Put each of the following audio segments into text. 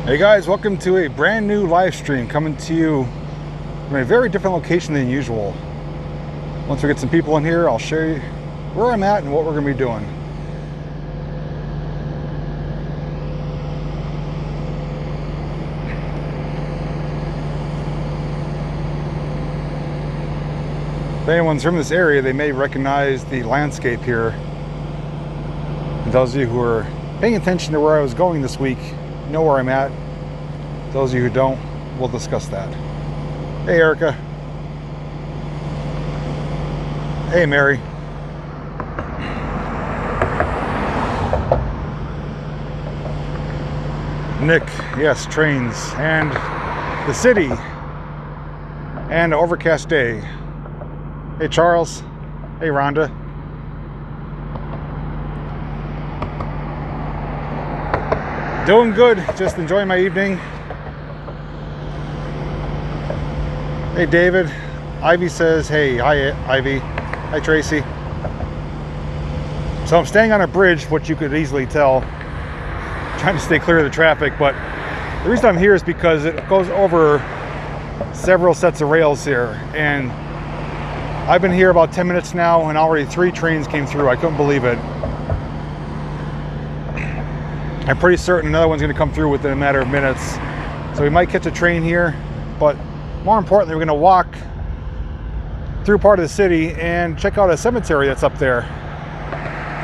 Hey guys, welcome to a brand new live stream coming to you from a very different location than usual. Once we get some people in here, I'll show you where I'm at and what we're going to be doing. If anyone's from this area, they may recognize the landscape here. And those of you who are paying attention to where I was going this week know where I'm at. Those of you who don't, we'll discuss that. Hey Erica. Hey Mary. Nick, yes, trains and the city and an overcast day. Hey Charles. Hey Rhonda. Doing good, just enjoying my evening. Hey David. Ivy says, hey, hi Ivy. Hi Tracy. So I'm staying on a bridge, which you could easily tell. Trying to stay clear of the traffic, but the reason I'm here is because it goes over several sets of rails here. And I've been here about 10 minutes now and already 3 trains came through. I couldn't believe it. I'm pretty certain another one's going to come through within a matter of minutes. So we might catch a train here, but more importantly, we're going to walk through part of the city and check out a cemetery that's up there.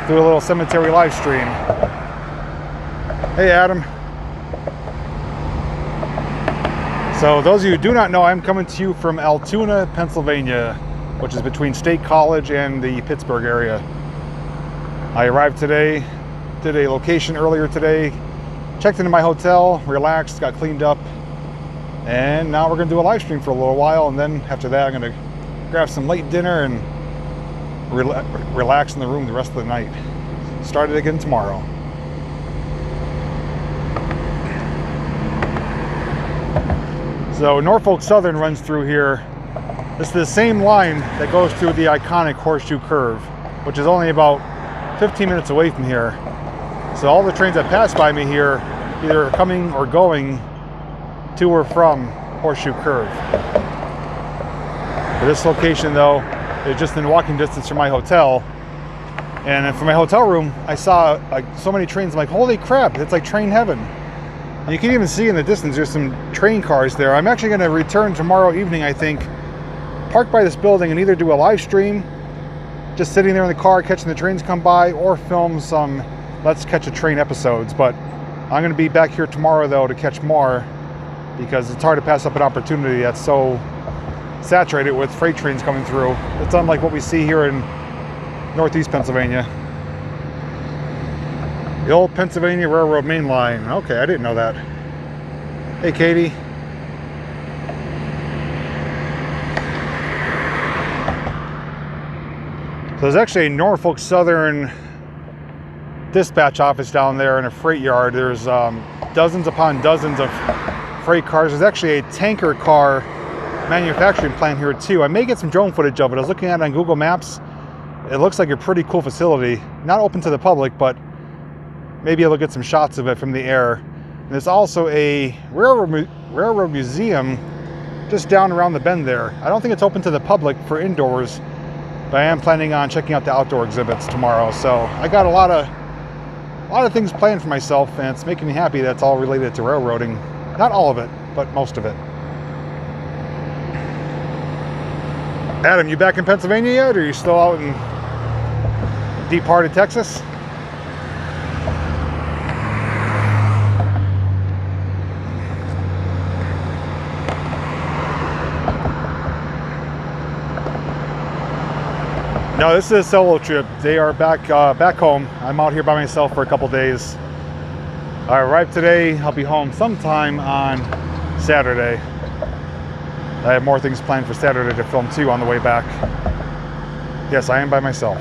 Do a little cemetery live stream. Hey Adam. So those of you who do not know, I'm coming to you from Altoona, Pennsylvania, which is between State College and the Pittsburgh area. I arrived today, did a location earlier today, checked into my hotel, relaxed, got cleaned up, and now we're going to do a live stream for a little while, and then after that I'm going to grab some late dinner and relax in the room the rest of the night. Start it again tomorrow. So Norfolk Southern runs through here. This is the same line that goes through the iconic Horseshoe Curve, which is only about 15 minutes away from here. So all the trains that pass by me here either are coming or going to or from Horseshoe Curve. For this location though, is just in walking distance from my hotel. And from my hotel room, I saw like so many trains. I'm like, holy crap, it's like train heaven. And you can even see in the distance, there's some train cars there. I'm actually gonna return tomorrow evening, I think, park by this building and either do a live stream, just sitting there in the car, catching the trains come by, or film some Let's Catch a Train episodes. But I'm gonna be back here tomorrow though to catch more, because it's hard to pass up an opportunity that's so saturated with freight trains coming through. It's unlike what we see here in Northeast Pennsylvania. The old Pennsylvania Railroad main line. Okay, I didn't know that. Hey Katie. So there's actually a Norfolk Southern dispatch office down there in a freight yard. There's dozens upon dozens of freight cars. There's actually a tanker car manufacturing plant here too. I may get some drone footage of it. I was looking at it on Google Maps. It looks like a pretty cool facility. Not open to the public, but maybe I'll get some shots of it from the air. And there's also a railroad museum just down around the bend there. I don't think it's open to the public for indoors, but I am planning on checking out the outdoor exhibits tomorrow. So I got a lot of things planned for myself, and it's making me happy that's all related to railroading. Not all of it, but most of it. Adam, you back in Pennsylvania yet, or are you still out in deep part of Texas? No, this is a solo trip. They are back home. I'm out here by myself for a couple days. I arrived today. I'll be home sometime on Saturday. I have more things planned for Saturday to film too on the way back. Yes, I am by myself.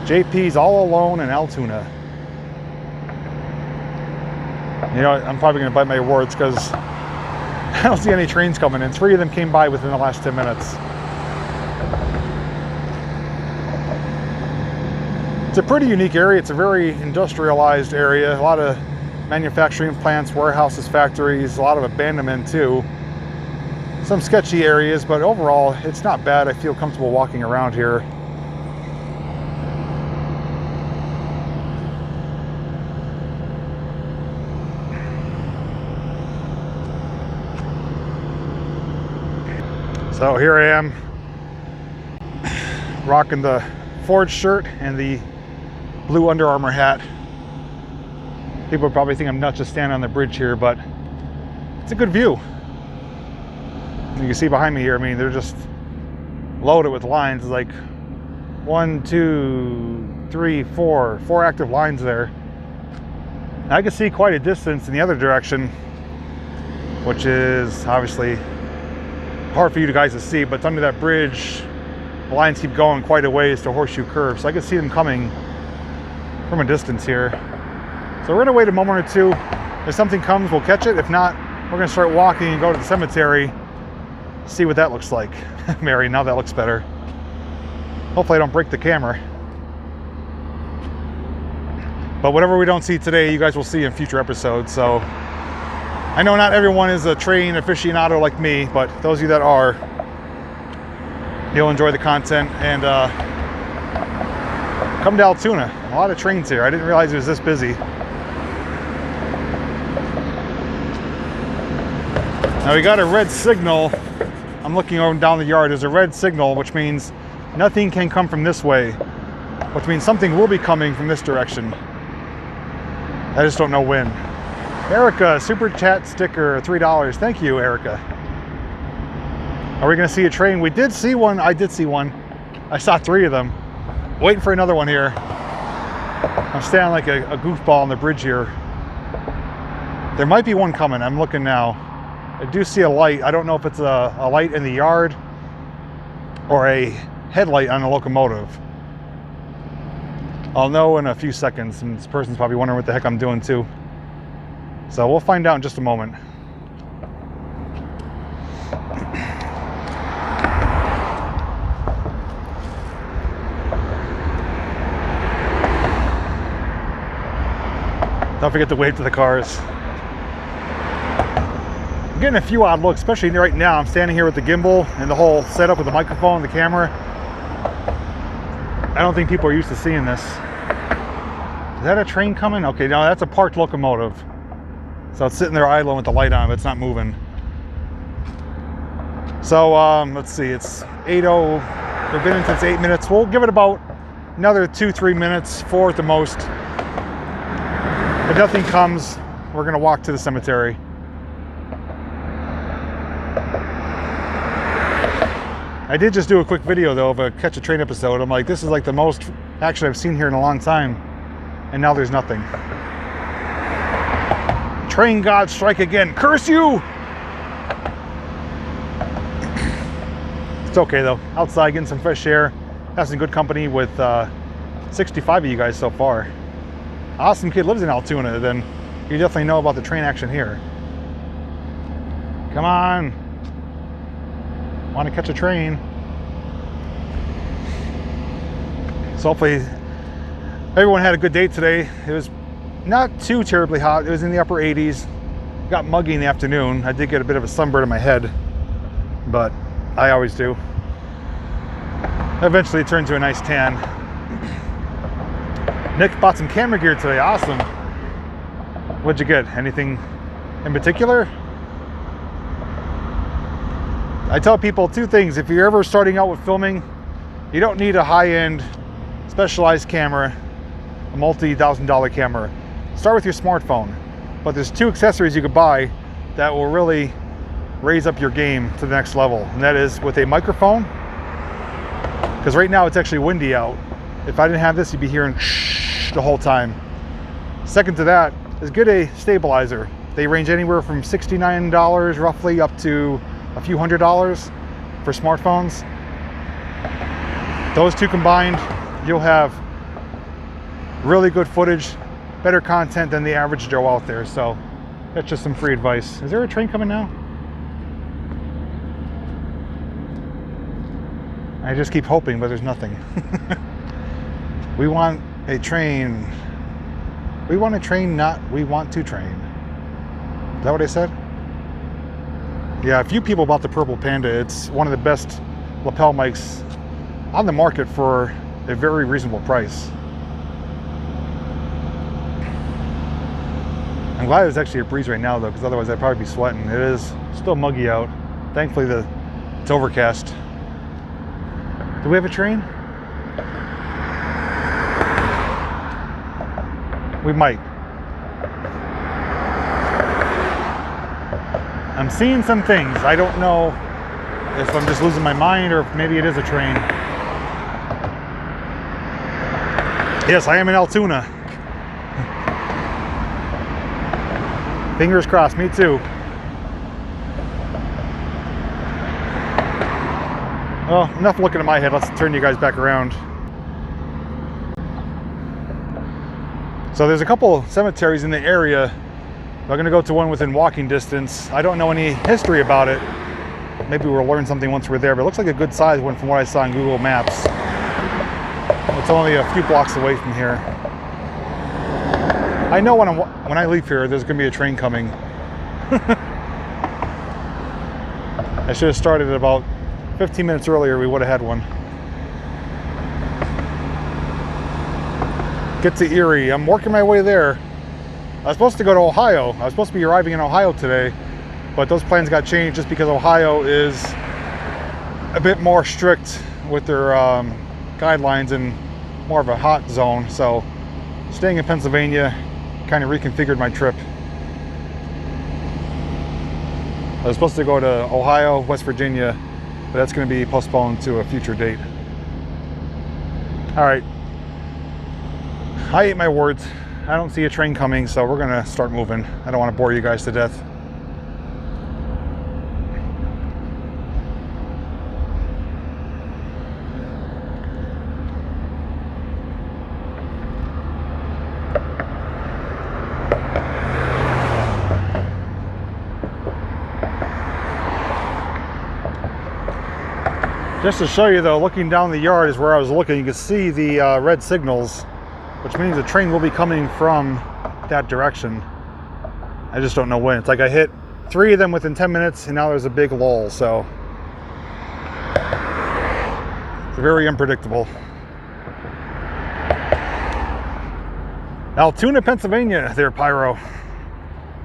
JP's all alone in Altoona. You know, I'm probably going to bite my words because I don't see any trains coming in. 3 of them came by within the last 10 minutes. It's a pretty unique area. It's a very industrialized area. A lot of manufacturing plants, warehouses, factories, a lot of abandonment too. Some sketchy areas, but overall it's not bad. I feel comfortable walking around here. So here I am, rocking the Ford shirt and the blue Under Armour hat. People probably think I'm nuts just standing on the bridge here, but it's a good view. You can see behind me here, I mean, they're just loaded with lines. It's like 1, 2, 3, 4 active lines there. And I can see quite a distance in the other direction, which is obviously hard for you guys to see, but it's under that bridge. The lines keep going quite a ways to Horseshoe Curve, so I can see them coming from a distance here. So we're gonna wait a moment or two. If something comes, we'll catch it. If not, we're gonna start walking and go to the cemetery, see what that looks like. Mary, now that looks better. Hopefully I don't break the camera. But whatever we don't see today, you guys will see in future episodes. So I know not everyone is a train aficionado like me, but those of you that are, you'll enjoy the content. And come to Altoona. A lot of trains here. I didn't realize it was this busy. Now we got a red signal. I'm looking over down the yard. There's a red signal, which means nothing can come from this way, which means something will be coming from this direction. I just don't know when. Erica, super chat sticker, $3. Thank you, Erica. Are we gonna see a train? We did see one. I did see one. I saw 3 of them. Waiting for another one here. I'm standing like a goofball on the bridge here. There might be one coming. I'm looking now. I do see a light. I don't know if it's a light in the yard or a headlight on a locomotive. I'll know in a few seconds, and this person's probably wondering what the heck I'm doing too. So we'll find out in just a moment. Don't forget to wave to the cars. I'm getting a few odd looks, especially right now. I'm standing here with the gimbal and the whole setup with the microphone and the camera. I don't think people are used to seeing this. Is that a train coming? Okay, no, that's a parked locomotive. So it's sitting there idling with the light on, but it's not moving. So let's see, it's 8:00. We've been in since 8 minutes. We'll give it about another 2-3 minutes, 4 at the most. If nothing comes, we're gonna walk to the cemetery. I did just do a quick video though of a catch a train episode. I'm like, this is like the most action I've seen here in a long time, and now there's nothing. Train god strike again, curse you! It's okay though, outside getting some fresh air, have some good company with 65 of you guys so far. Awesome kid lives in Altoona, then you definitely know about the train action here. Come on. Want to catch a train. So hopefully everyone had a good day today. It was not too terribly hot. It was in the upper 80s. Got muggy in the afternoon. I did get a bit of a sunburn in my head, but I always do. Eventually it turned to a nice tan. Nick bought some camera gear today. Awesome. What'd you get? Anything in particular? I tell people 2 things. If you're ever starting out with filming, you don't need a high-end specialized camera, a multi-$1,000 camera. Start with your smartphone. But there's 2 accessories you could buy that will really raise up your game to the next level. And that is with a microphone, because right now it's actually windy out. If I didn't have this, you'd be hearing shh the whole time. Second to that is get a stabilizer. They range anywhere from $69 roughly up to a few $100s for smartphones. Those 2 combined, you'll have really good footage, better content than the average Joe out there. So that's just some free advice. Is there a train coming now? I just keep hoping, but there's nothing. We want a train. We want to train, not we want to train. Is that what I said? Yeah, a few people bought the Purple Panda. It's one of the best lapel mics on the market for a very reasonable price. I'm glad there's actually a breeze right now though, because otherwise I'd probably be sweating. It is still muggy out. Thankfully it's overcast. Do we have a train? We might. I'm seeing some things. I don't know if I'm just losing my mind or if maybe it is a train. Yes, I am in Altoona. Fingers crossed, me too. Well, enough looking at my head. Let's turn you guys back around. So there's a couple cemeteries in the area. I'm going to go to one within walking distance. I don't know any history about it. Maybe we'll learn something once we're there, but it looks like a good size one from what I saw on Google Maps. It's only a few blocks away from here. I know when I leave here, there's going to be a train coming. I should have started about 15 minutes earlier. We would have had one. Get to Erie. I'm working my way there. I was supposed to go to Ohio. I was supposed to be arriving in Ohio today, but those plans got changed just because Ohio is a bit more strict with their guidelines and more of a hot zone. So staying in Pennsylvania kind of reconfigured my trip. I was supposed to go to Ohio, West Virginia, but that's going to be postponed to a future date. All right. I ate my words. I don't see a train coming, so we're going to start moving. I don't want to bore you guys to death. Just to show you though, looking down the yard is where I was looking. You can see the red signals, which means the train will be coming from that direction. I just don't know when. It's like I hit 3 of them within 10 minutes and now there's a big lull, so it's very unpredictable. Altoona, Pennsylvania there, Pyro.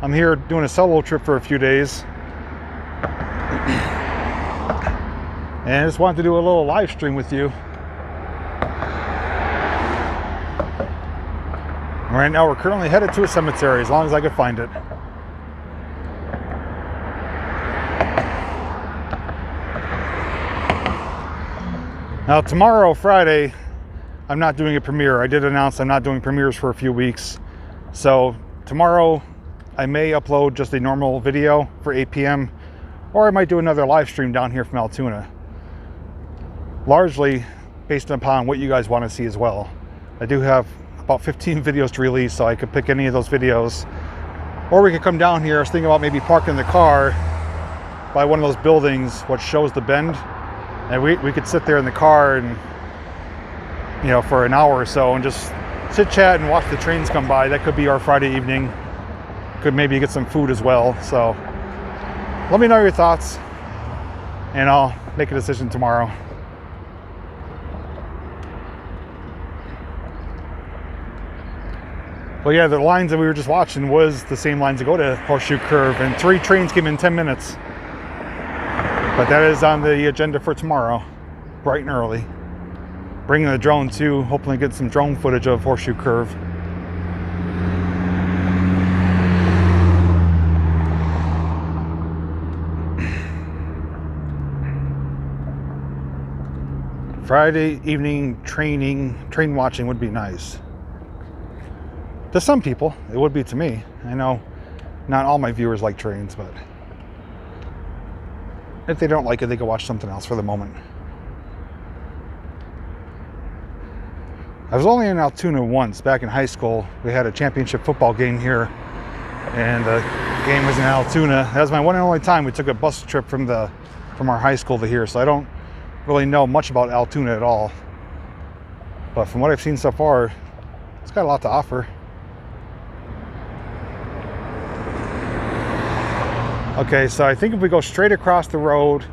I'm here doing a solo trip for a few days. And I just wanted to do a little live stream with you. Right now we're currently headed to a cemetery, as long as I can find it. Now tomorrow, Friday, I'm not doing a premiere. I did announce I'm not doing premieres for a few weeks. So tomorrow I may upload just a normal video for 8 p.m. or I might do another live stream down here from Altoona. Largely based upon what you guys want to see as well. I do have about 15 videos to release, so I could pick any of those videos. Or we could come down here. I was thinking about maybe parking the car by one of those buildings which shows the bend. And we could sit there in the car and, you know, for an hour or so and just sit chat and watch the trains come by. That could be our Friday evening. Could maybe get some food as well. So let me know your thoughts and I'll make a decision tomorrow. Well, yeah, the lines that we were just watching was the same lines that go to Horseshoe Curve, and 3 trains came in 10 minutes. But that is on the agenda for tomorrow, bright and early. Bringing the drone too, hopefully get some drone footage of Horseshoe Curve. Friday evening train watching would be nice. To some people, it would be to me. I know not all my viewers like trains, but if they don't like it, they can watch something else for the moment. I was only in Altoona once, back in high school. We had a championship football game here, and the game was in Altoona. That was my one and only time we took a bus trip from our high school to here, so I don't really know much about Altoona at all. But from what I've seen so far, it's got a lot to offer. Okay, so I think if we go straight across the road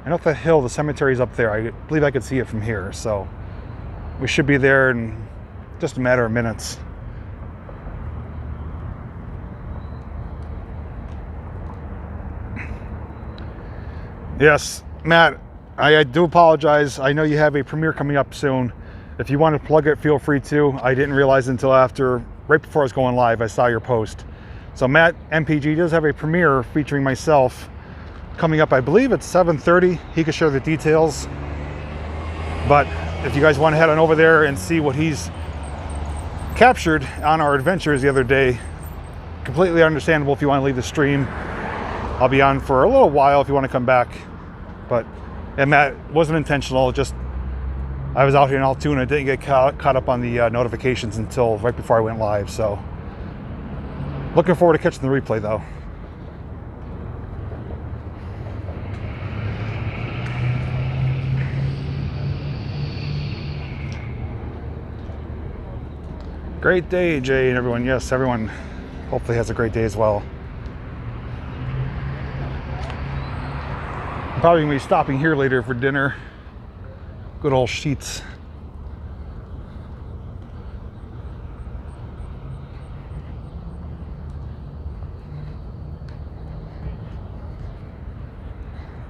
and up the hill, the cemetery's up there. I believe I could see it from here, so we should be there in just a matter of minutes. Yes, Matt, I do apologize. I know you have a premiere coming up soon. If you want to plug it, feel free to. I didn't realize until after, right before I was going live, I saw your post. So Matt MPG does have a premiere featuring myself coming up. I believe it's 7:30. He can share the details. But if you guys want to head on over there and see what he's captured on our adventures the other day, completely understandable if you want to leave the stream. I'll be on for a little while if you want to come back. But, and Matt, wasn't intentional, just I was out here in Altoona, didn't get caught up on the notifications until right before I went live. So looking forward to catching the replay though. Great day, Jay and everyone. Yes, everyone hopefully has a great day as well. I'm probably gonna be stopping here later for dinner. Good old Sheets.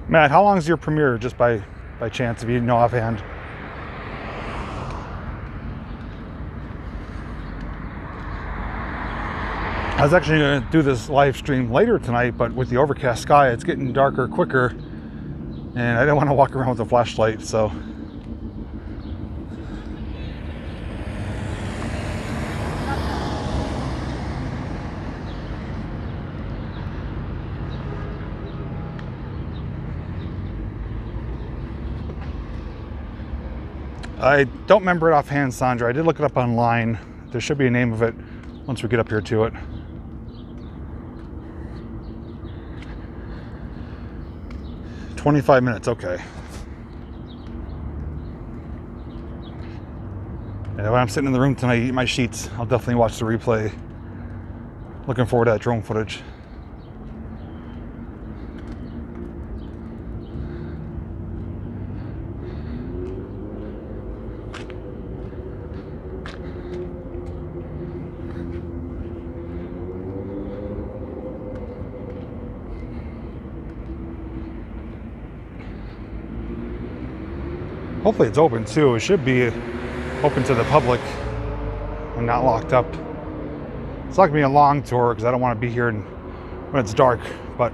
Matt, how long is your premiere, just by chance, if you know offhand? I was actually going to do this live stream later tonight, but with the overcast sky, it's getting darker quicker, and I didn't want to walk around with a flashlight, so. I don't remember it offhand, Sandra. I did look it up online. There should be a name of it once we get up here to it. "25 minutes, okay. Yeah, when I'm sitting in the room tonight, eating my Sheets, I'll definitely watch the replay. Looking forward to that drone footage. Hopefully it's open too. It should be open to the public and not locked up. It's not gonna be a long tour because I don't want to be here when it's dark, but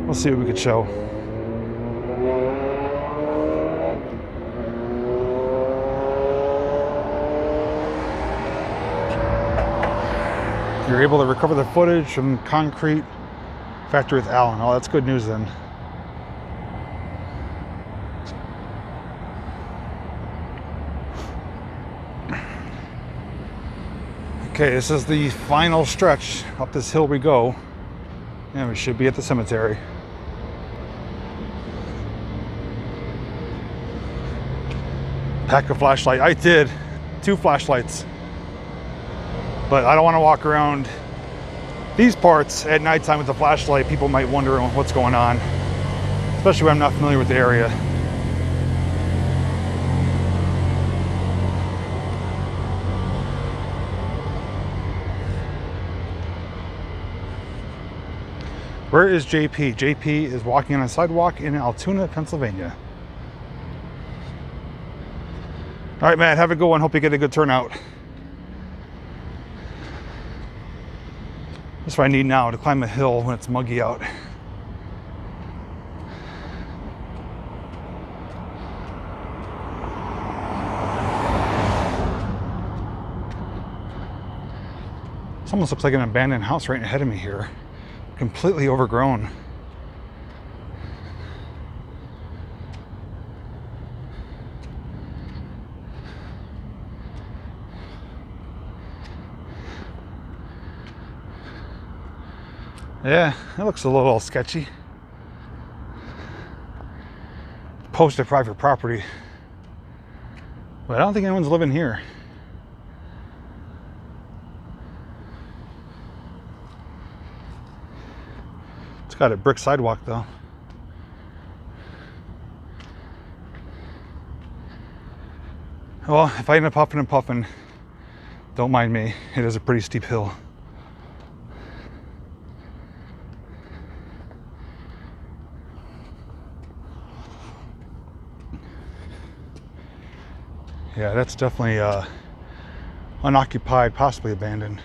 we'll see what we could show. You're able to recover the footage from concrete factory with Allen. Oh, that's good news then. Okay, this is the final stretch. Up this hill we go, and we should be at the cemetery. Pack a flashlight. I did 2 flashlights, but I don't want to walk around these parts at nighttime with a flashlight. People might wonder what's going on, especially when I'm not familiar with the area. Where is JP? JP is walking on a sidewalk in Altoona, Pennsylvania. All right, Matt, have a good one. Hope you get a good turnout. That's what I need now, to climb a hill when it's muggy out. This almost looks like an abandoned house right ahead of me here. Completely overgrown. Yeah, that looks a little sketchy. Posted private property, but I don't think anyone's living here. It's got a brick sidewalk though. Well, if I end up huffing and puffing, don't mind me. It is a pretty steep hill. Yeah, that's definitely unoccupied, possibly abandoned.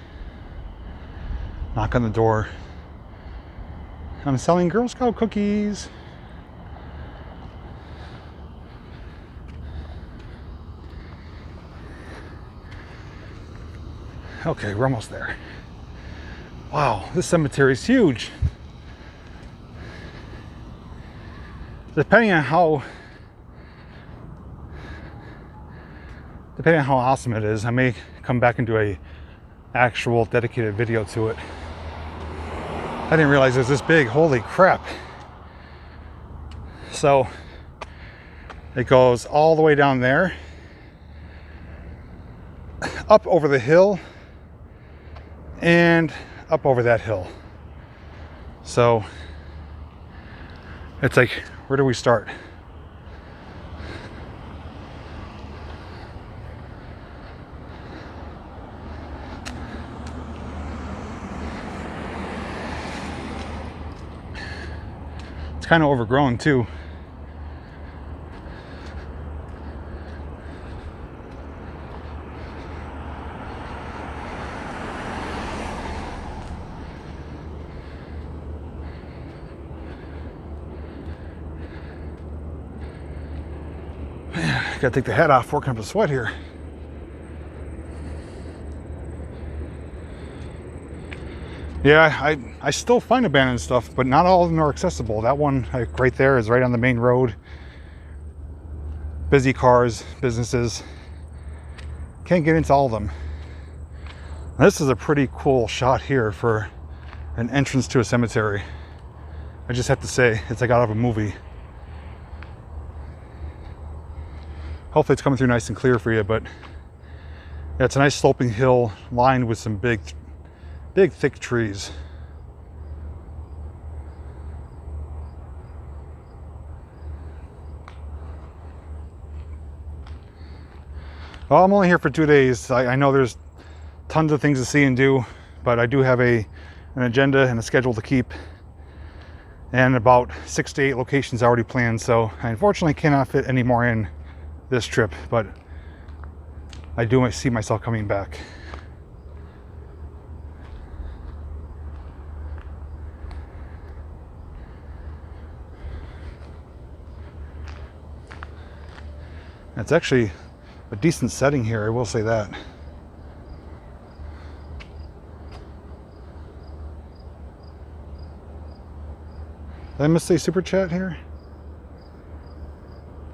Knock on the door. I'm selling Girl Scout cookies. Okay, we're almost there. Wow, this cemetery is huge. Depending on how awesome it is, I may come back and do a actual dedicated video to it. I didn't realize it was this big. Holy crap. So it goes all the way down there, up over the hill, and up over that hill. So it's like, where do we start? It's kind of overgrown too. Gotta take the hat off, working up a sweat here. Yeah, I still find abandoned stuff, but not all of them are accessible. That one right there is right on the main road. Busy cars, businesses. Can't get into all of them. This is a pretty cool shot here for an entrance to a cemetery. I just have to say, it's like out of a movie. Hopefully it's coming through nice and clear for you, but yeah, it's a nice sloping hill lined with some big thick trees. Well, I'm only here for 2 days. I know there's tons of things to see and do, but I do have an agenda and a schedule to keep, and about 6 to 8 locations already planned, so I unfortunately cannot fit any more in this trip, but I do see myself coming back. It's actually a decent setting here, I will say that. Did I miss a super chat here?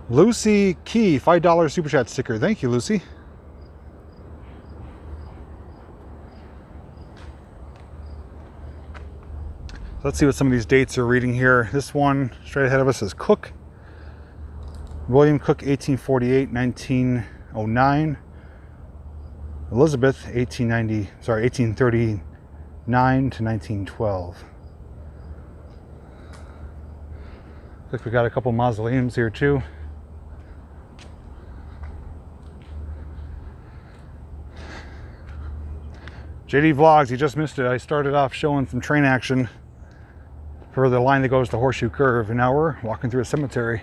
Lucy Key, $5 super chat sticker. Thank you, Lucy. Let's see what some of these dates are reading here. This one straight ahead of us is Cook. William Cook, 1848, 1909. Elizabeth, 1839 to 1912. Looks like we got a couple mausoleums here too. JD Vlogs, you just missed it. I started off showing some train action for the line that goes to Horseshoe Curve, and now we're walking through a cemetery.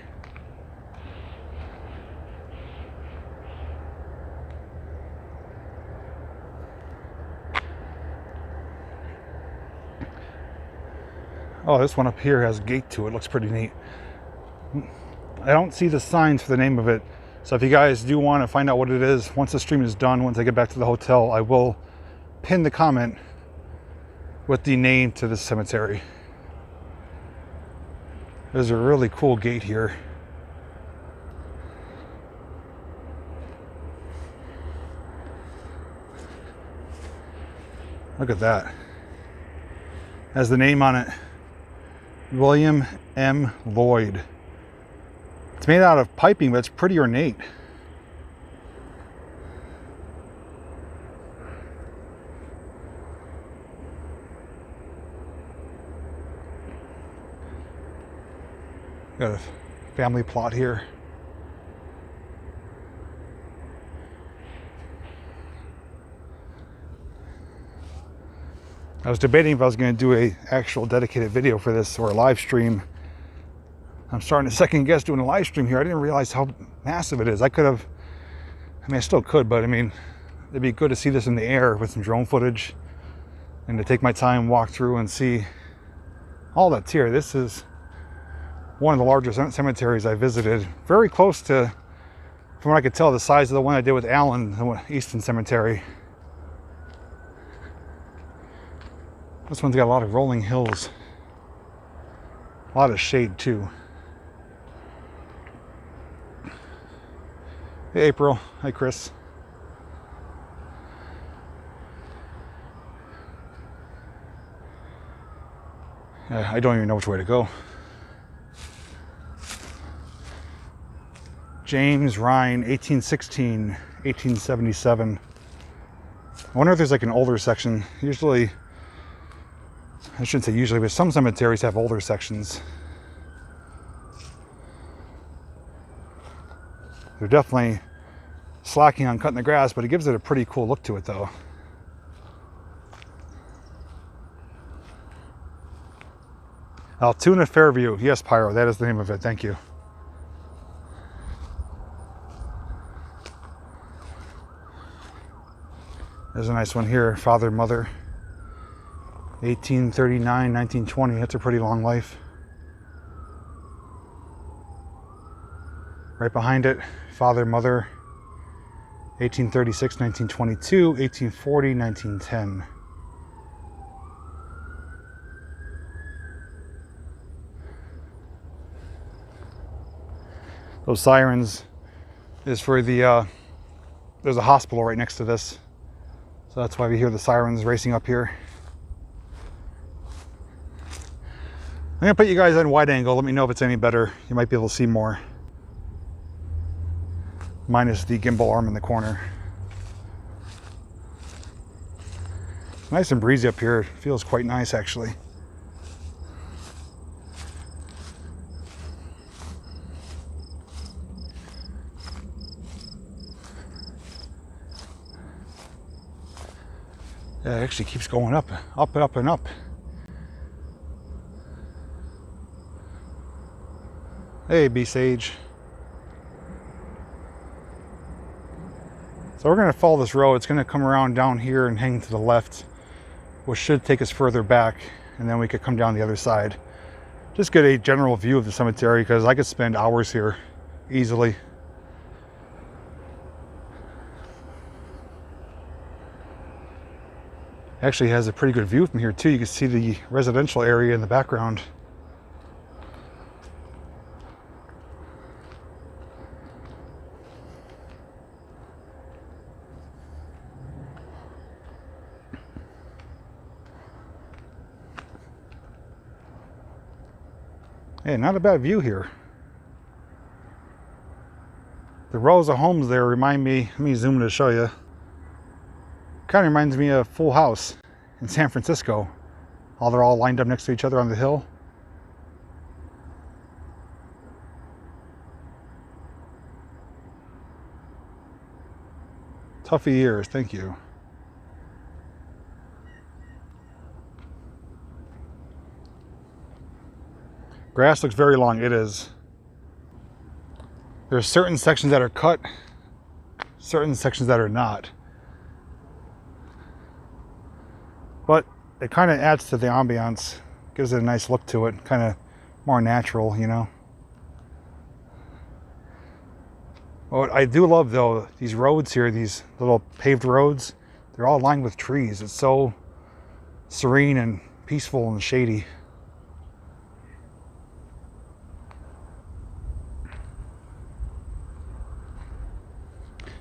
Oh, this one up here has a gate to it. Looks pretty neat. I don't see the signs for the name of it, so if you guys do want to find out what it is, once the stream is done, once I get back to the hotel, I will pin the comment with the name to this cemetery. There's a really cool gate here. Look at that. Has the name on it. William M. Lloyd. It's made out of piping, but it's pretty ornate. Got a family plot here. I was debating if I was going to do a actual dedicated video for this or a live stream. I'm starting to second guess doing a live stream here. I didn't realize how massive it is. I could have, I mean, I still could, but I mean, it'd be good to see this in the air with some drone footage and to take my time, walk through and see all that's here. This is one of the largest cemeteries I visited. Very close to, from what I could tell, the size of the one I did with Alan, the Easton Cemetery. This one's got a lot of rolling hills. A lot of shade too. Hey April, hi Chris. I don't even know which way to go. James Ryan, 1816, 1877. I wonder if there's like an older section. Usually, I shouldn't say usually, but some cemeteries have older sections. They're definitely slacking on cutting the grass, but it gives it a pretty cool look to it though. Altoona Fairview. Yes, Pyro, that is the name of it. Thank you. There's a nice one here. Father, Mother. 1839, 1920. That's a pretty long life. Right behind it, Father, Mother. 1836, 1922, 1840, 1910. Those sirens is for the, there's a hospital right next to this. So that's why we hear the sirens racing up here. I'm gonna put you guys on wide angle. Let me know if it's any better. You might be able to see more. Minus the gimbal arm in the corner. It's nice and breezy up here. It feels quite nice actually. Yeah, it actually keeps going up and up and up. Hey, B-Sage. So we're going to follow this road. It's going to come around down here and hang to the left, which should take us further back, and then we could come down the other side. Just get a general view of the cemetery, because I could spend hours here easily. Actually has a pretty good view from here too. You can see the residential area in the background. Hey, not a bad view here. The rows of homes there remind me, let me zoom to show you. Kind of reminds me of Full House in San Francisco. They're all lined up next to each other on the hill. Toughy years, thank you. Grass looks very long, it is. There's certain sections that are cut, certain sections that are not. But it kind of adds to the ambiance, gives it a nice look to it, kind of more natural, you know. What I do love though, these roads here, these little paved roads, they're all lined with trees. It's so serene and peaceful and shady.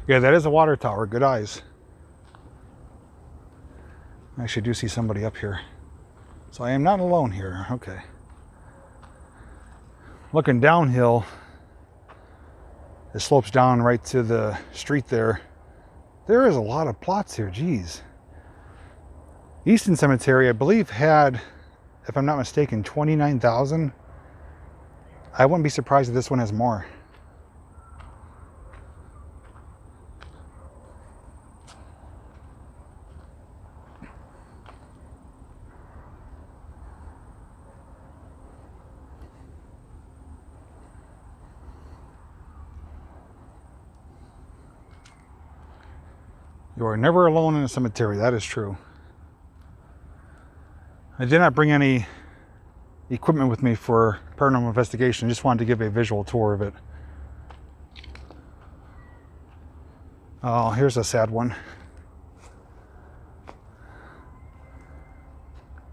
Yeah, that is a water tower, good eyes. I actually do see somebody up here. So I am not alone here, okay. Looking downhill, it slopes down right to the street there. There is a lot of plots here, geez. Easton Cemetery, I believe, had, if I'm not mistaken, 29,000. I wouldn't be surprised if this one has more. You are never alone in a cemetery. That is true. I did not bring any equipment with me for paranormal investigation. I just wanted to give a visual tour of it. Oh, here's a sad one.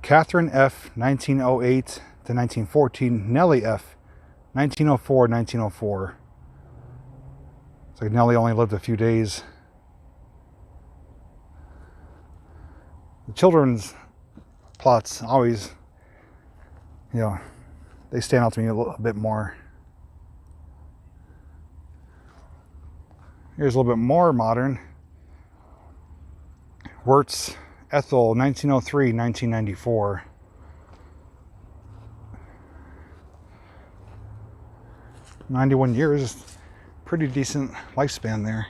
Catherine F., 1908 to 1914. Nellie F., 1904, 1904. It's like Nellie only lived a few days. The children's plots always, you know, they stand out to me a little bit more. Here's a little bit more modern. Wirtz Ethel, 1903, 1994. "91 years, pretty decent lifespan there.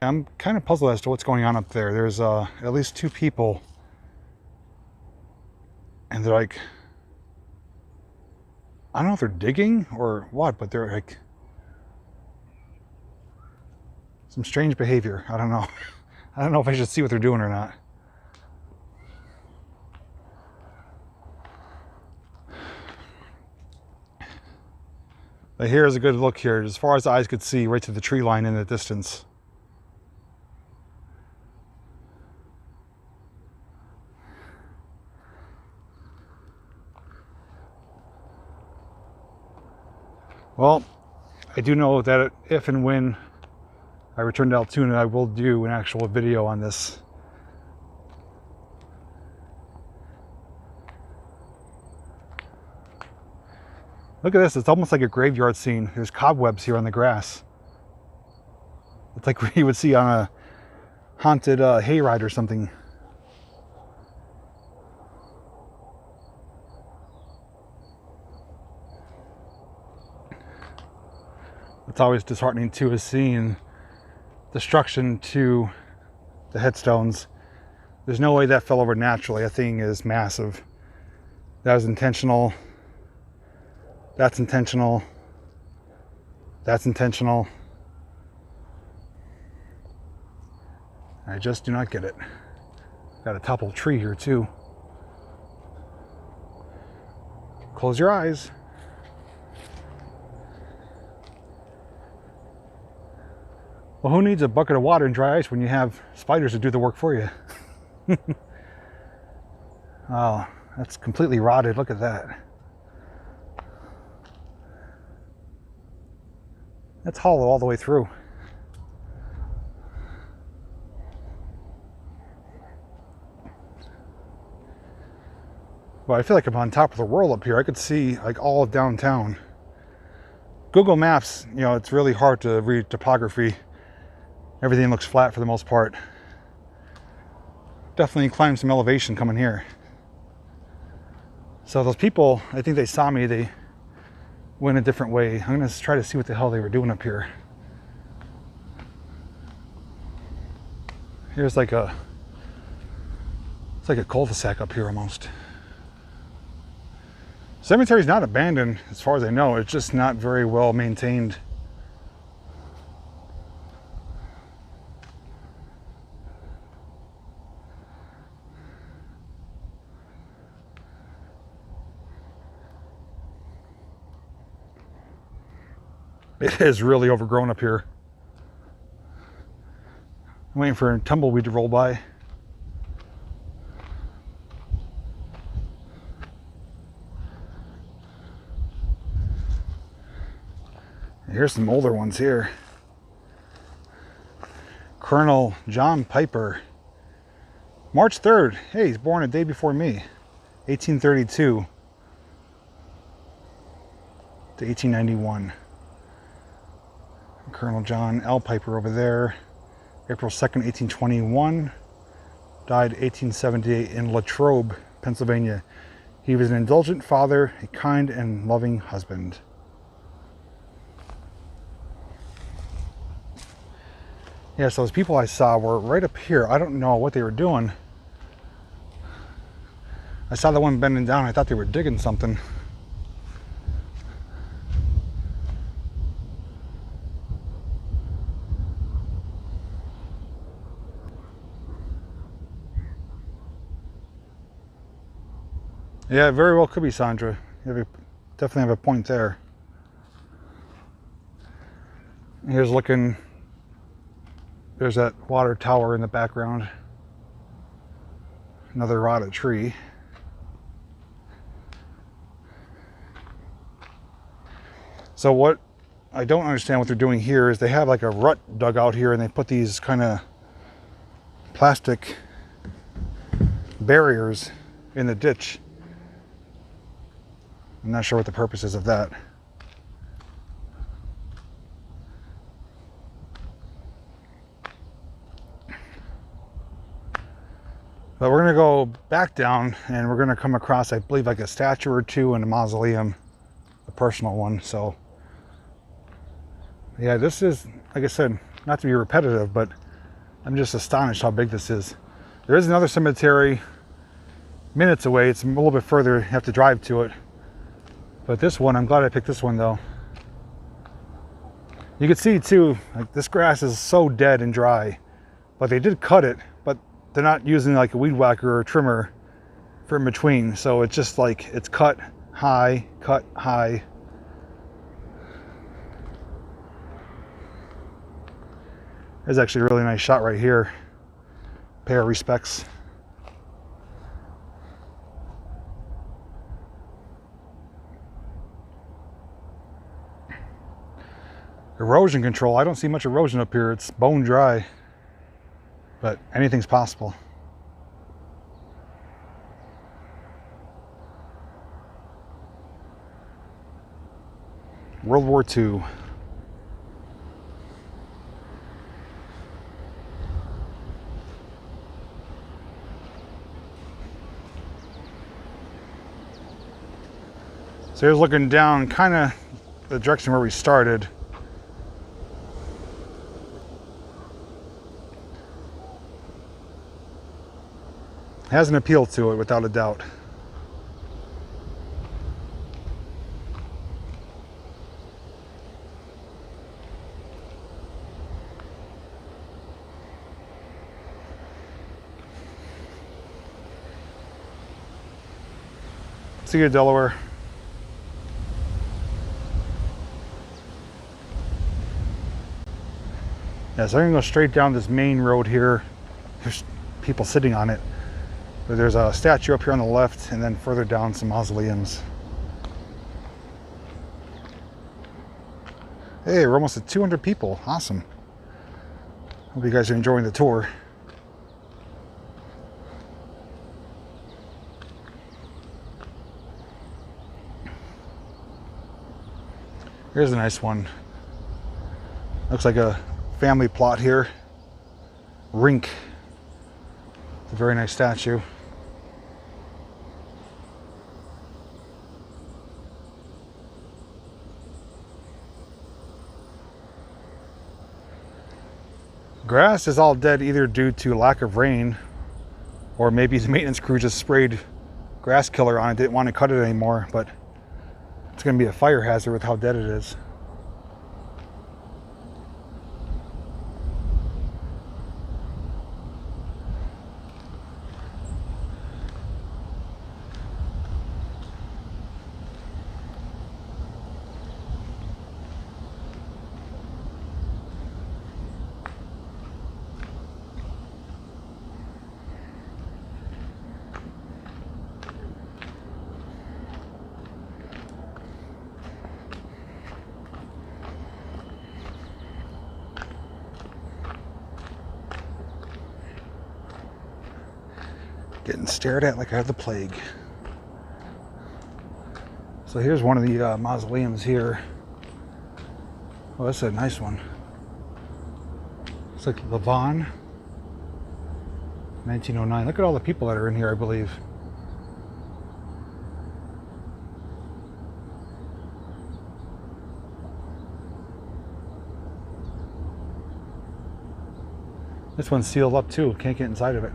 I'm kind of puzzled as to what's going on up there. There's at least two people, and they're like, I don't know if they're digging or what, but they're like some strange behavior. I don't know. I don't know if I should see what they're doing or not. But here's a good look here, as far as the eyes could see, right to the tree line in the distance. Well, I do know that if and when I return to Altoona, I will do an actual video on this. Look at this, it's almost like a graveyard scene. There's cobwebs here on the grass. It's like what you would see on a haunted hayride or something. It's always disheartening too, is seeing destruction to the headstones. There's no way that fell over naturally. That thing is massive. That was intentional. That's intentional. That's intentional. I just do not get it. Got a toppled tree here too. Close your eyes. Well, who needs a bucket of water and dry ice when you have spiders to do the work for you? Oh, that's completely rotted. Look at that. That's hollow all the way through. Well, I feel like I'm on top of the world up here. I could see like all of downtown. Google Maps, you know, it's really hard to read topography. Everything looks flat for the most part. Definitely climbed some elevation coming here. So those people, I think they saw me, they went a different way. I'm gonna try to see what the hell they were doing up here. Here's like it's like a cul-de-sac up here almost. Cemetery's not abandoned as far as I know. It's just not very well maintained. It is really overgrown up here. I'm waiting for a tumbleweed to roll by. Here's some older ones here. Colonel John Piper. March 3rd. Hey, he's born a day before me. 1832 to 1891. Colonel John L. Piper over there. April 2nd, 1821 died 1878 in Latrobe, Pennsylvania. He was an indulgent father, a kind and loving husband. Yeah, so those people I saw were right up here. I don't know what they were doing. I saw the one bending down. I thought they were digging something. Yeah, it very well could be Sandra. You definitely have a point there. Here's looking. There's that water tower in the background. Another rotted tree. So what I don't understand what they're doing here is they have like a rut dug out here and they put these kind of plastic barriers in the ditch. I'm not sure what the purpose is of that. But we're gonna go back down and we're gonna come across, I believe, like a statue or two and a mausoleum, a personal one. So yeah, this is, like I said, not to be repetitive, but I'm just astonished how big this is. There is another cemetery minutes away. It's a little bit further, you have to drive to it. But this one, I'm glad I picked this one though. You can see too, like this grass is so dead and dry, but they did cut it, but they're not using like a weed whacker or a trimmer for in between. So it's just like, it's cut high, cut high. There's actually a really nice shot right here. Pay our respects. Erosion control. I don't see much erosion up here. It's bone dry, but anything's possible. World War II. So here's looking down kind of the direction where we started. Has an appeal to it without a doubt. See you, Delaware. Yeah, so I'm gonna go straight down this main road here. There's people sitting on it. But there's a statue up here on the left, and then further down some mausoleums. Hey, we're almost at 200 people. Awesome. Hope you guys are enjoying the tour. Here's a nice one. Looks like a family plot here. Rink. It's a very nice statue. Grass is all dead either due to lack of rain, or maybe the maintenance crew just sprayed grass killer on it, didn't want to cut it anymore, but it's going to be a fire hazard with how dead it is. Getting stared at like I have the plague. So here's one of the mausoleums here. Oh, that's a nice one. It's like Levon. 1909. Look at all the people that are in here, I believe. This one's sealed up too. Can't get inside of it.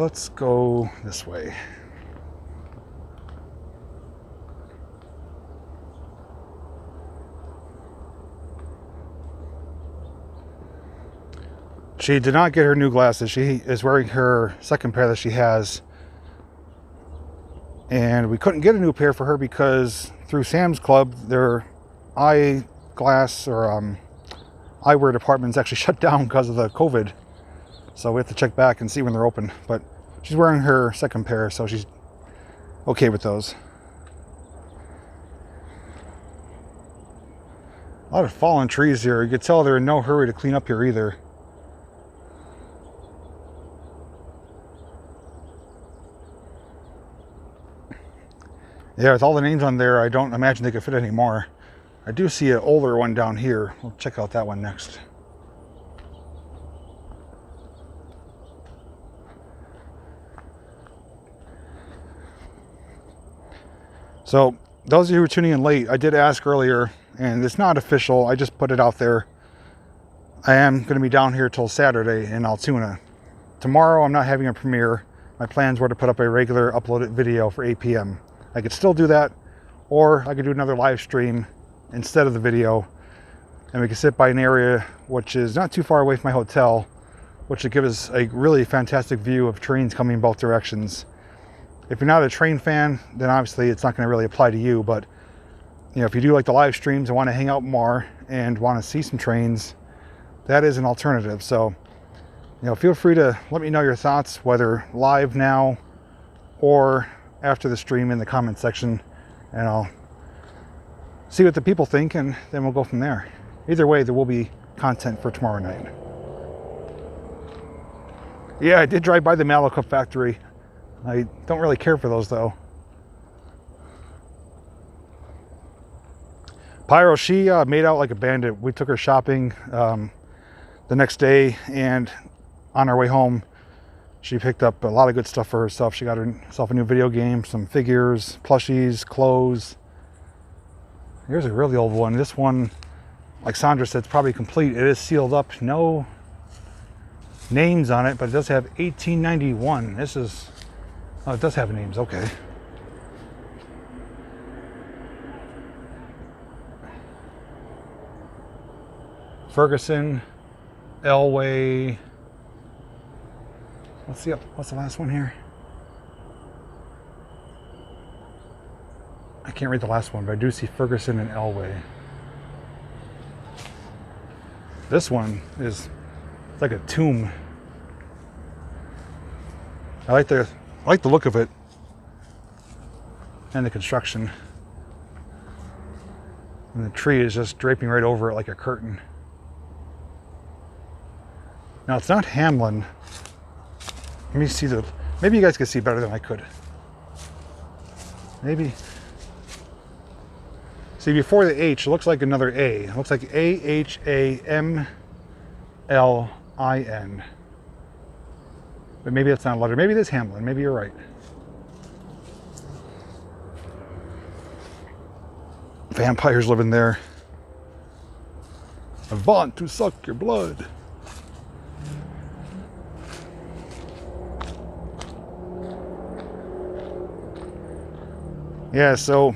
Let's go this way. She did not get her new glasses. She is wearing her second pair that she has. And we couldn't get a new pair for her because through Sam's Club, their eyeglass or eyewear department's actually shut down because of the COVID. So we have to check back and see when they're open. But she's wearing her second pair, so she's okay with those. A lot of fallen trees here. You can tell they're in no hurry to clean up here either. Yeah, with all the names on there, I don't imagine they could fit any more. I do see an older one down here. We'll check out that one next. So, those of you who are tuning in late, I did ask earlier, and it's not official, I just put it out there. I am going to be down here till Saturday in Altoona. Tomorrow, I'm not having a premiere. My plans were to put up a regular uploaded video for 8 p.m. I could still do that, or I could do another live stream instead of the video, and we could sit by an area which is not too far away from my hotel, which would give us a really fantastic view of trains coming both directions. If you're not a train fan, then obviously it's not going to really apply to you, but you know, if you do like the live streams and want to hang out more and want to see some trains, that is an alternative. So, you know, feel free to let me know your thoughts, whether live now or after the stream in the comment section, and I'll see what the people think, and then we'll go from there. Either way, there will be content for tomorrow night. Yeah, I did drive by the Mallow Cup factory. I don't really care for those though. Pyro, she made out like a bandit. We took her shopping the next day, and on our way home, she picked up a lot of good stuff for herself. She got herself a new video game, some figures, plushies, clothes. Here's a really old one. This one, like Sandra said, it's probably complete. It is sealed up. No names on it, but it does have 1891. This is... Oh, it does have names, okay. Ferguson, Elway. Let's see, what's the last one here? I can't read the last one, but I do see Ferguson and Elway. This one is like a tomb. I like the look of it and the construction. And the tree is just draping right over it like a curtain. Now it's not Hamlin. Let me see maybe you guys can see better than I could. Maybe. See, before the H, it looks like another A. It looks like A-H-A-M-L-I-N. But maybe that's not a letter. Maybe it is Hamlin. Maybe you're right. Vampires living there. I want to suck your blood. Yeah, so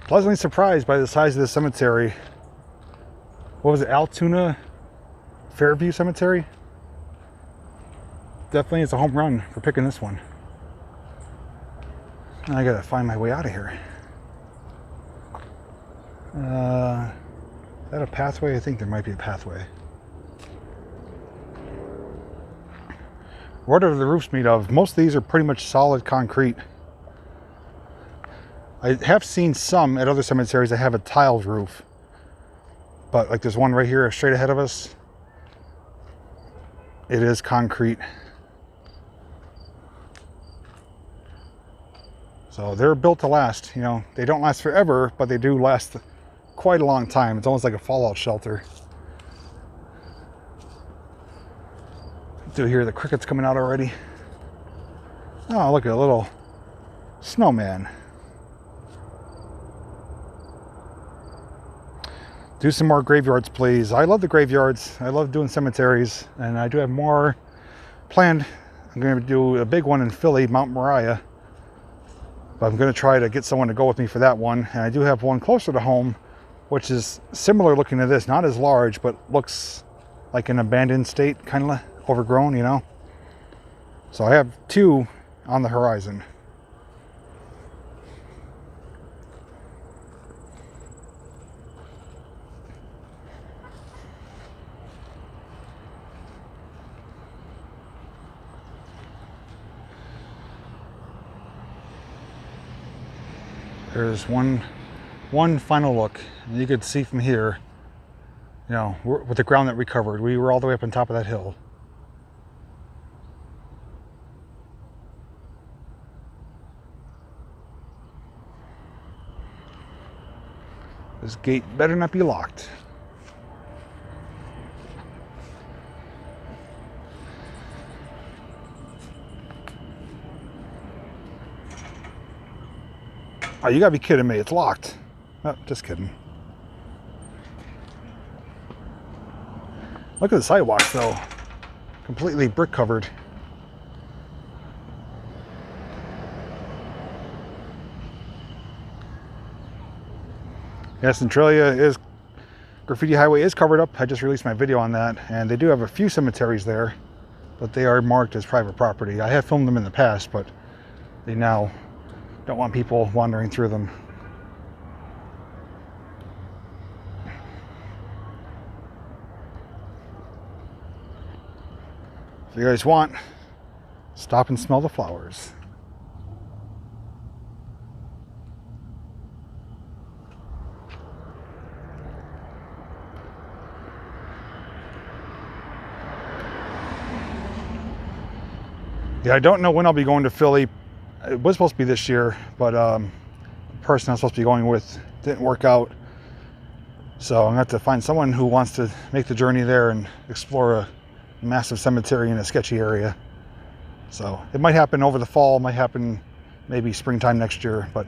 pleasantly surprised by the size of the cemetery. What was it, Altoona Fairview Cemetery? Definitely it's a home run for picking this one. I gotta find my way out of here. Is that a pathway? I think there might be a pathway. What are the roofs made of? Most of these are pretty much solid concrete. I have seen some at other cemeteries that have a tiled roof. But like there's one right here straight ahead of us. It is concrete. So they're built to last. You know, they don't last forever, but they do last quite a long time. It's almost like a fallout shelter. Do hear the crickets coming out already? Oh, look at a little snowman. Do some more graveyards, please. I love the graveyards. I love doing cemeteries, and I do have more planned. I'm going to do a big one in Philly, Mount Moriah. But I'm going to try to get someone to go with me for that one. And I do have one closer to home, which is similar looking to this. Not as large, but looks like an abandoned state, kind of overgrown, you know. So I have two on the horizon. There's one final look, and you could see from here, you know, with the ground that we covered, we were all the way up on top of that hill. This gate better not be locked. Oh, you gotta be kidding me, it's locked. Oh, just kidding. Look at the sidewalks though. Completely brick covered. Yes, Centralia is, Graffiti Highway is covered up. I just released my video on that, and they do have a few cemeteries there, but they are marked as private property. I have filmed them in the past, but they now don't want people wandering through them. If you guys want, stop and smell the flowers. Yeah, I don't know when I'll be going to Philly. It was supposed to be this year, but the person I was supposed to be going with didn't work out. So I'm going to have to find someone who wants to make the journey there and explore a massive cemetery in a sketchy area. So it might happen over the fall, might happen maybe springtime next year, but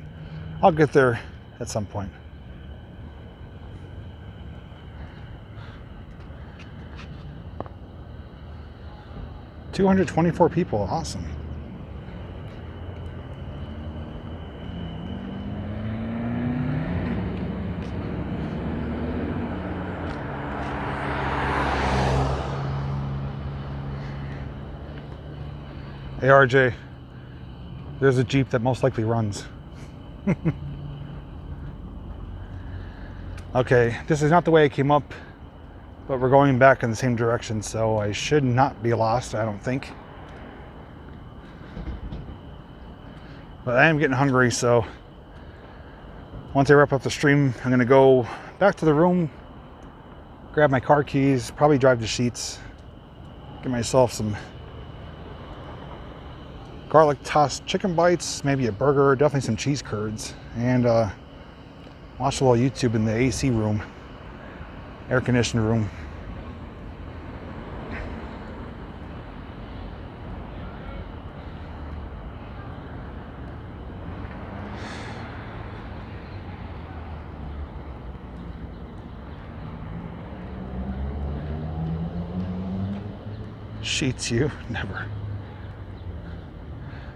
I'll get there at some point. $224 people, awesome. Hey RJ, there's a Jeep that most likely runs. Okay, this is not the way I came up, but we're going back in the same direction, so I should not be lost, I don't think. But I am getting hungry, so once I wrap up the stream, I'm gonna go back to the room, grab my car keys, probably drive to Sheetz, get myself some garlic tossed chicken bites, maybe a burger, definitely some cheese curds, and watch a little YouTube in the AC room, air conditioned room. Sheetz, you never.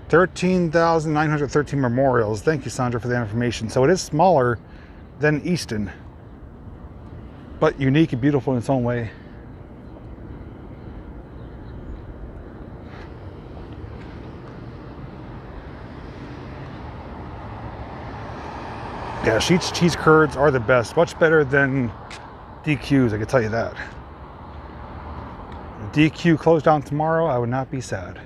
13,913 memorials. Thank you, Sandra, for that information. So it is smaller than Easton, but unique and beautiful in its own way. Yeah, Sheetz cheese curds are the best. Much better than DQs, I can tell you that. If DQ closed down tomorrow, I would not be sad.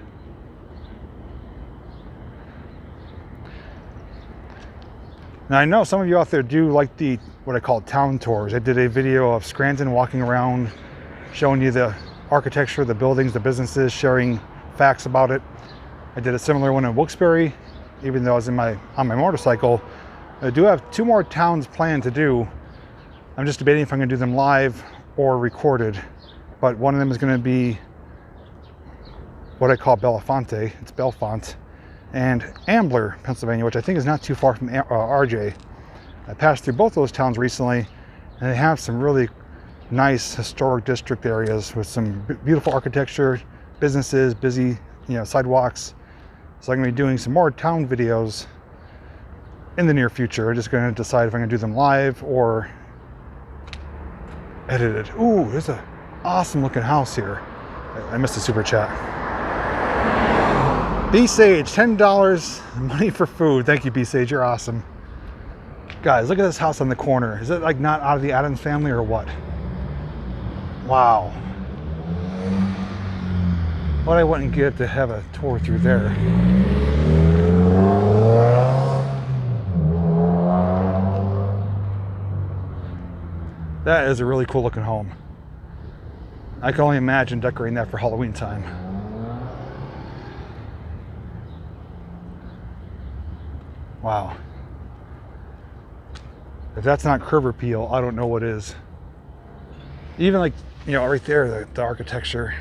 Now I know some of you out there do like the, what I call town tours. I did a video of Scranton walking around, showing you the architecture, the buildings, the businesses, sharing facts about it. I did a similar one in Wilkes-Barre even though I was on my motorcycle. I do have 2 more towns planned to do. I'm just debating if I'm going to do them live or recorded. But one of them is going to be what I call Belafonte. It's Bellefonte. And Ambler, Pennsylvania, which I think is not too far from RJ. I passed through both those towns recently, and they have some really nice historic district areas with some beautiful architecture, businesses, busy, sidewalks. So I'm going to be doing some more town videos in the near future. I'm just going to decide if I'm going to do them live or edited. Ooh, there's an awesome looking house here. I missed a super chat. B-Sage, $10 money for food. Thank you, B-Sage, you're awesome. Guys, look at this house on the corner. Is it like not out of the Addams family or what? Wow. But I wouldn't get to have a tour through there. That is a really cool looking home. I can only imagine decorating that for Halloween time. Wow. If that's not curb appeal, I don't know what is. Even like, right there, the architecture.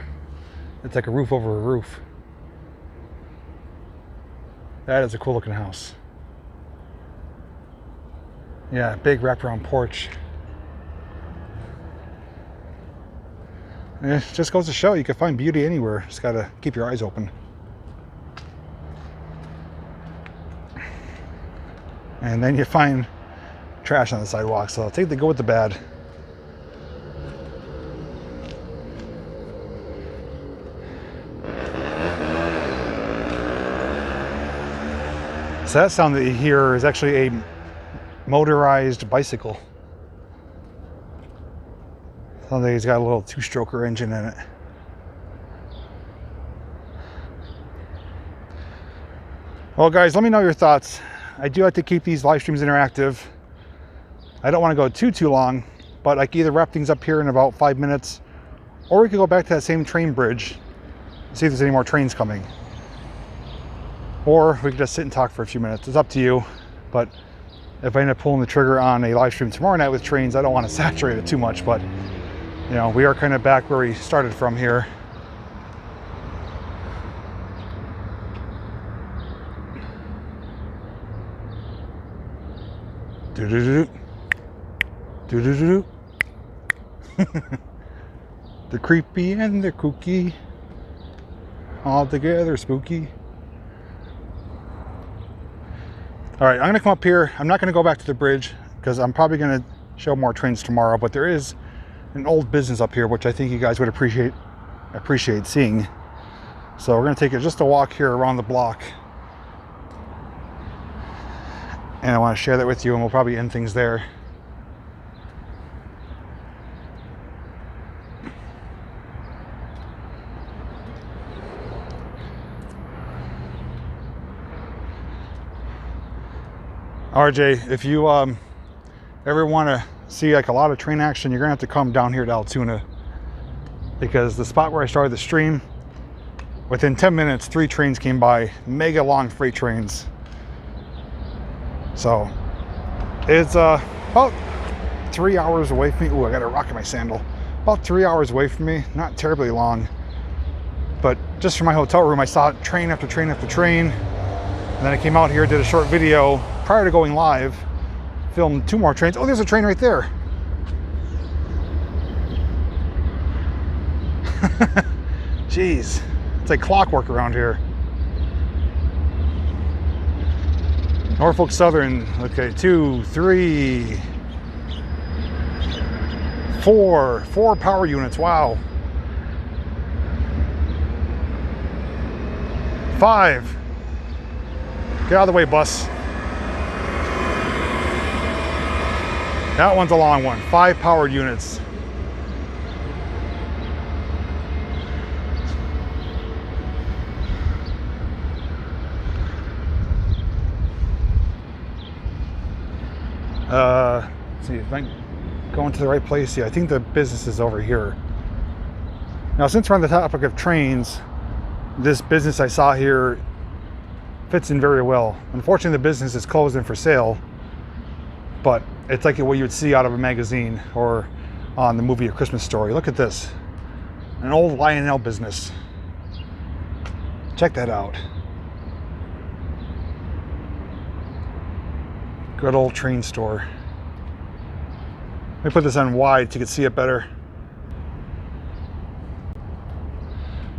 It's like a roof over a roof. That is a cool looking house. Yeah, big wraparound porch. And it just goes to show you can find beauty anywhere. Just gotta keep your eyes open. And then you find trash on the sidewalk, so take the good with the bad. So that sound that you hear is actually a motorized bicycle. Sounds like he's got a little 2-stroker engine in it. Well guys, let me know your thoughts. I do like to keep these live streams interactive. I don't want to go too long, but I can either wrap things up here in about 5 minutes, or we could go back to that same train bridge, see if there's any more trains coming. Or we could just sit and talk for a few minutes. It's up to you. But if I end up pulling the trigger on a live stream tomorrow night with trains, I don't want to saturate it too much. But, we are kind of back where we started from here. Do-do-do-do. Do-do-do-do. The creepy and the kooky. All together spooky. All right, I'm gonna come up here. I'm not gonna go back to the bridge because I'm probably gonna show more trains tomorrow, but there is an old business up here, which I think you guys would appreciate seeing. So we're gonna take just a walk here around the block. And I wanna share that with you, and we'll probably end things there. RJ, if you ever want to see like a lot of train action, you're gonna have to come down here to Altoona, because the spot where I started the stream, within 10 minutes 3 trains came by, mega long freight trains. So it's about 3 hours away from me. Ooh, I got a rock in my sandal. About 3 hours away from me, not terribly long, but just from my hotel room I saw train after train after train. And then I came out here, did a short video prior to going live, filmed 2 more trains. Oh, there's a train right there. Jeez, it's like clockwork around here. Norfolk Southern, okay, 2, 3, 4 power units, wow. 5. Get out of the way, bus. That one's a long one. 5 power units. Let's see if I'm going to the right place. Yeah, I think the business is over here. Now, since we're on the topic of trains, this business I saw here fits in very well. Unfortunately, the business is closed and for sale, but it's like what you would see out of a magazine or on the movie A Christmas Story. Look at this, an old Lionel business. Check that out. Good old train store. Let me put this on wide so you can see it better.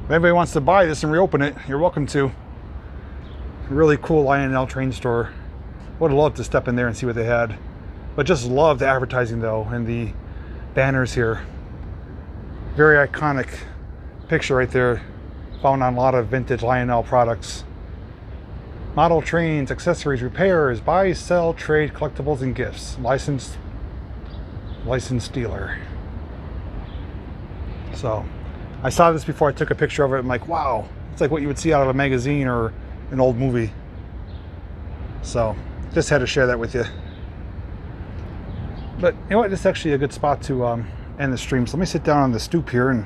If anybody wants to buy this and reopen it, you're welcome to. Really cool Lionel train store. Would have loved to step in there and see what they had. But just love the advertising though, and the banners here. Very iconic picture right there. Found on a lot of vintage Lionel products. Model trains, accessories, repairs, buy, sell, trade, collectibles, and gifts. Licensed dealer. So, I saw this before I took a picture of it. I'm like, wow, it's like what you would see out of a magazine or an old movie. So, just had to share that with you. But you know what? This is actually a good spot to end the stream. So let me sit down on the stoop here and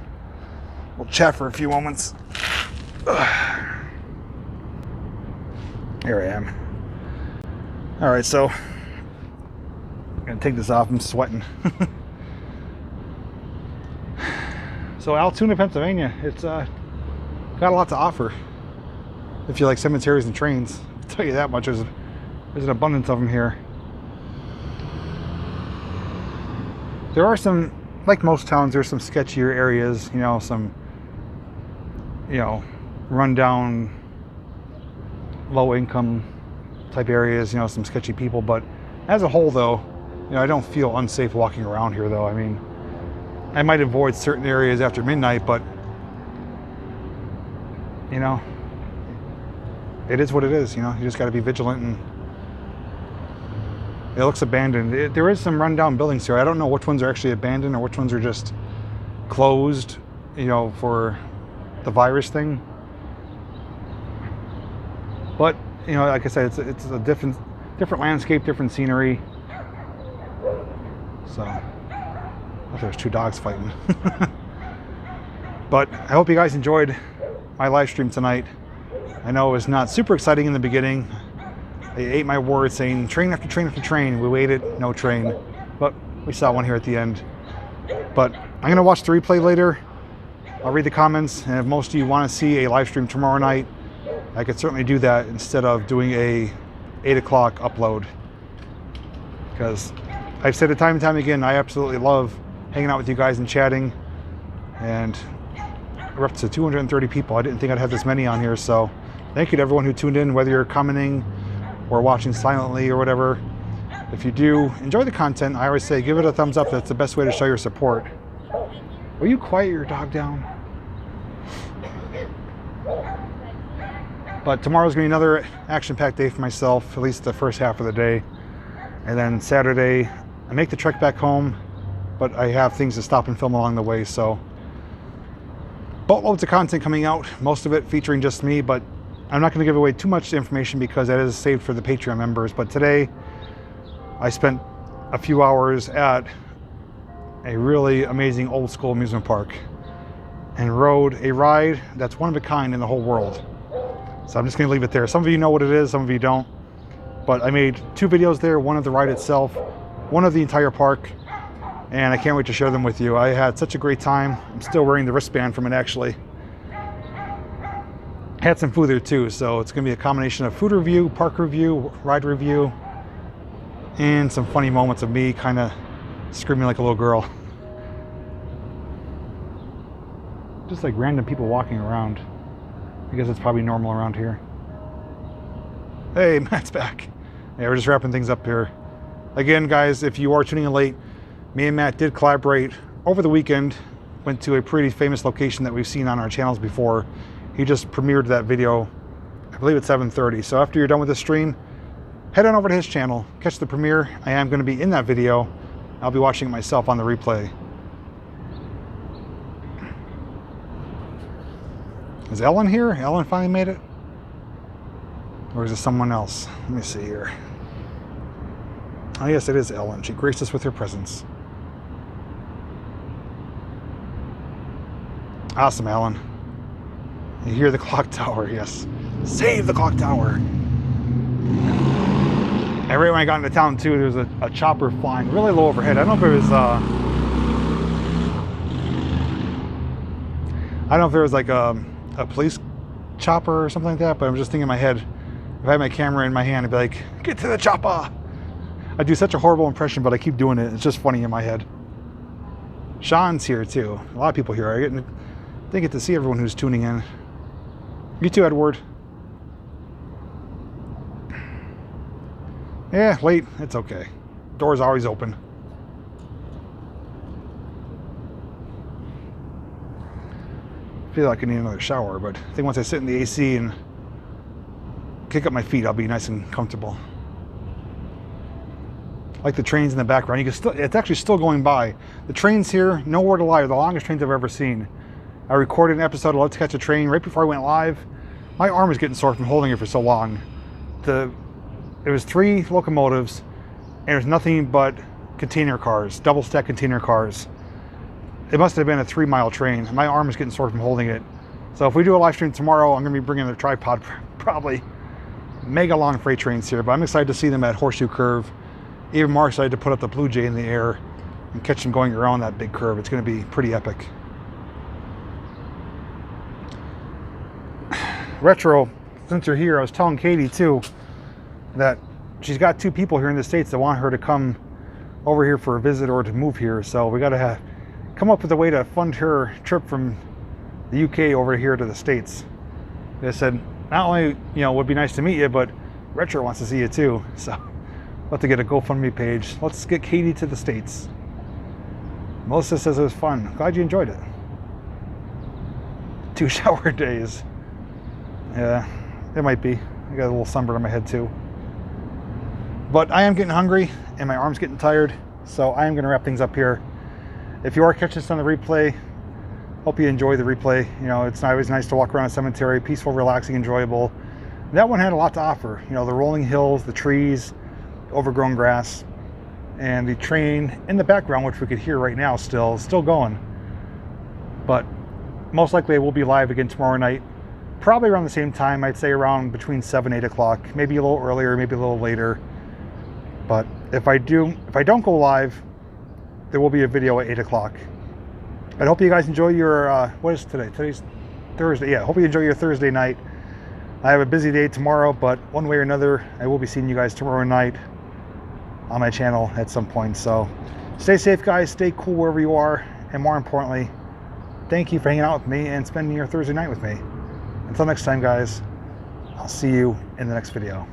we'll chat for a few moments. Here I am. All right, so I'm gonna take this off. I'm sweating. So Altoona, Pennsylvania, it's got a lot to offer. If you like cemeteries and trains, I'll tell you that much. There's an abundance of them here. There are some, like most towns, there's some sketchier areas. You know, some, you know, rundown, low income type areas, you know, some sketchy people. But as a whole though, you know, I don't feel unsafe walking around here though. I mean, I might avoid certain areas after midnight, but you know, it is what it is. You know, you just got to be vigilant. And it looks abandoned. There is some rundown buildings here. I don't know which ones are actually abandoned or which ones are just closed, you know, for the virus thing. But you know, like I said, it's a different landscape, different scenery. So, oh, there's two dogs fighting. But I hope you guys enjoyed my live stream tonight. I know it was not super exciting in the beginning. I ate my words saying train after train after train. We waited, no train, but we saw one here at the end. But I'm gonna watch the replay later. I'll read the comments, and if most of you want to see a live stream tomorrow night, I could certainly do that instead of doing a 8 o'clock upload. Because I've said it time and time again, I absolutely love hanging out with you guys and chatting. And we're up to 230 people. I didn't think I'd have this many on here, so thank you to everyone who tuned in, whether you're commenting or watching silently or whatever. If you do enjoy the content, I always say give it a thumbs up. That's the best way to show your support. Will you quiet your dog down? But tomorrow's gonna be another action-packed day for myself, at least the first half of the day. And then Saturday, I make the trek back home, but I have things to stop and film along the way, so. Boatloads of content coming out, most of it featuring just me, but I'm not gonna give away too much information because that is saved for the Patreon members. But today, I spent a few hours at a really amazing old school amusement park and rode a ride that's one of a kind in the whole world. So I'm just gonna leave it there. Some of you know what it is, some of you don't. But I made 2 videos there, one of the ride itself, one of the entire park, and I can't wait to share them with you. I had such a great time. I'm still wearing the wristband from it actually. Had some food there too, so it's gonna be a combination of food review, park review, ride review, and some funny moments of me kind of screaming like a little girl. Just like random people walking around. I guess it's probably normal around here. Hey, Matt's back. Yeah, we're just wrapping things up here. Again, guys, if you are tuning in late, me and Matt did collaborate over the weekend. Went to a pretty famous location that we've seen on our channels before. He just premiered that video, I believe at 7:30. So after you're done with the stream, head on over to his channel, catch the premiere. I am going to be in that video. I'll be watching it myself on the replay. Is Ellen here? Ellen finally made it? Or is it someone else? Let me see here. Oh yes, it is Ellen. She graced us with her presence. Awesome, Ellen. You hear the clock tower, yes. Save the clock tower. And right when I got into town too, there was a chopper flying really low overhead. I don't know if it was I don't know if there was like a police chopper or something like that, but I'm just thinking in my head, if I had my camera in my hand, I'd be like, get to the chopper. I do such a horrible impression, but I keep doing it. It's just funny in my head. Sean's here too. A lot of people here. I didn't get to see everyone who's tuning in. You too, Edward. Yeah, late. It's okay. Door's always open. I feel like I need another shower, but I think once I sit in the AC and kick up my feet, I'll be nice and comfortable. Like the trains in the background, you can still, it's actually still going by. The trains here, nowhere to lie, are the longest trains I've ever seen. I recorded an episode of Let's Catch a Train right before I went live. My arm is getting sore from holding it for so long. It was 3 locomotives, and there's nothing but container cars, double stack container cars. It must have been a 3-mile train. My arm is getting sore from holding it. So if we do a live stream tomorrow, I'm going to be bringing a tripod, probably. Mega long freight trains here, but I'm excited to see them at Horseshoe Curve. Even more excited to put up the Blue Jay in the air and catch them going around that big curve. It's going to be pretty epic. Retro, since you're here, I was telling Katie too that she's got 2 people here in the States that want her to come over here for a visit or to move here. So we got to come up with a way to fund her trip from the UK over here to the States. They said, not only, you know, would be nice to meet you, but Retro wants to see you too. So we'll have to get a GoFundMe page. Let's get Katie to the States. Melissa says it was fun. Glad you enjoyed it. 2 shower days. Yeah, it might be. I got a little sunburn on my head too. But I am getting hungry and my arm's getting tired, so I am going to wrap things up here. If you are catching this on the replay, hope you enjoy the replay. You know, it's always nice to walk around a cemetery, peaceful, relaxing, enjoyable. That one had a lot to offer. You know, the rolling hills, the trees, overgrown grass, and the train in the background, which we could hear right now still going. But most likely I will be live again tomorrow night, probably around the same time. I'd say around between 7 and 8 o'clock, maybe a little earlier, maybe a little later. But if I don't go live, there will be a video at 8 o'clock. I hope you guys enjoy your, what is today? Today's Thursday. Yeah, I hope you enjoy your Thursday night. I have a busy day tomorrow, but one way or another, I will be seeing you guys tomorrow night on my channel at some point. So stay safe, guys. Stay cool wherever you are. And more importantly, thank you for hanging out with me and spending your Thursday night with me. Until next time, guys, I'll see you in the next video.